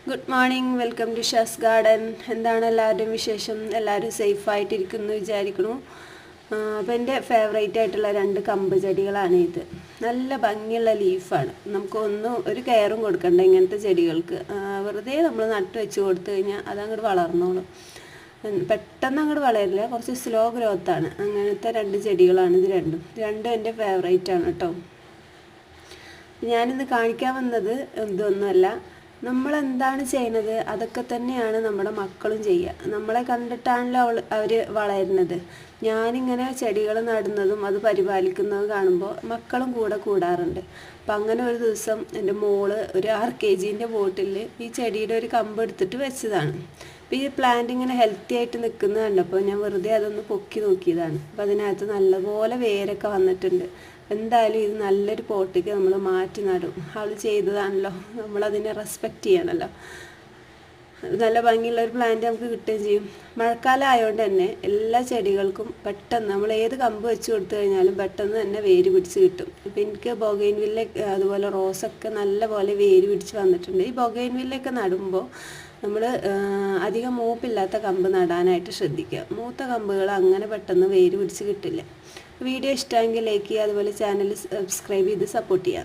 Good morning, welcome to Shaz garden. എന്താണ് എല്ലാവരുടെയും വിശേഷം? എല്ലാവരും സേഫായിട്ടിരിക്കുന്നു വിചാരിക്കുന്നു. അപ്പോൾ എൻ്റെ ഫേവറേറ്റ് ആയിട്ടുള്ള 2 കമ്പ് ചെടികളാണ് ഇത്. നല്ല ഭംഗിയുള്ള ലീഫാണ്. നമുക്കൊന്നും ഒരു കെയറും കൊടുക്കണ്ട ഇങ്ങനത്തെ ചെടികൾക്ക്. വെറുതെ നമ്മൾ നട്ട് വെച്ച് കൊടുത്തു കഴിഞ്ഞാൽ അതങ്ങോട്ട് വളർന്നോളും. പെട്ടെന്ന് അങ്ങോട്ട് വളരില്ല, കുറച്ച് സ്ലോ ഗ്രോത്താണ്. അങ്ങനത്തെ 2 ചെടികളാണ് ഇത് രണ്ടും എൻ്റെ ഫേവറേറ്റ് ആണ് കേട്ടോ. ഞാനിന്ന് കാണിക്കാൻ വന്നത് ഇതൊന്നുമല്ല, നമ്മളെന്താണ് ചെയ്യുന്നത് അതൊക്കെ തന്നെയാണ് നമ്മുടെ മക്കളും ചെയ്യുക. നമ്മളെ കണ്ടിട്ടാണല്ലോ അവർ വളരുന്നത്. ഞാനിങ്ങനെ ചെടികൾ നടുന്നതും അത് പരിപാലിക്കുന്നതും കാണുമ്പോൾ മക്കളും കൂടെ കൂടാറുണ്ട്. അപ്പം അങ്ങനെ ഒരു ദിവസം എൻ്റെ മോള് ഒരു 6 kg ബോട്ടിൽ ഈ ചെടിയുടെ ഒരു കമ്പ് എടുത്തിട്ട് വെച്ചതാണ്. അപ്പോൾ ഈ പ്ലാന്റ് ഇങ്ങനെ ഹെൽത്തി ആയിട്ട് നിൽക്കുന്നത് കണ്ടപ്പോൾ ഞാൻ വെറുതെ അതൊന്ന് പൊക്കി നോക്കിയതാണ്. അപ്പോൾ അതിനകത്ത് നല്ലപോലെ വേരൊക്കെ വന്നിട്ടുണ്ട്. എന്തായാലും ഇത് നല്ലൊരു പോട്ടിക്ക് നമ്മൾ മാറ്റി നടും. അവൾ ചെയ്തതാണല്ലോ, നമ്മളതിനെ റെസ്പെക്റ്റ് ചെയ്യണമല്ലോ. നല്ല ഭംഗിയുള്ള ഒരു പ്ലാന്റ് നമുക്ക് കിട്ടുകയും ചെയ്യും. മഴക്കാലം ആയതുകൊണ്ട് തന്നെ എല്ലാ ചെടികൾക്കും പെട്ടെന്ന് നമ്മൾ ഏത് കമ്പ് വെച്ച് കൊടുത്തു കഴിഞ്ഞാലും പെട്ടെന്ന് തന്നെ വേര് പിടിച്ച് കിട്ടും. ഇപ്പം എനിക്ക് ബൊഗൈൻവില്ല അതുപോലെ റോസൊക്കെ നല്ല പോലെ വേര് പിടിച്ച് വന്നിട്ടുണ്ട്. ഈ ബൊഗൈൻവില്ലയൊക്കെ നടുമ്പോൾ നമ്മൾ അധികം മൂപ്പില്ലാത്ത കമ്പ് നടാനായിട്ട് ശ്രദ്ധിക്കുക. മൂത്ത കമ്പുകൾ അങ്ങനെ പെട്ടെന്ന് വേര് പിടിച്ച് കിട്ടില്ല. വീഡിയോ ഇഷ്ടമെങ്കിൽ ലൈക്ക് ചെയ്യുക, അതുപോലെ ചാനൽ സബ്സ്ക്രൈബ് ചെയ്ത് സപ്പോർട്ട് ചെയ്യുക.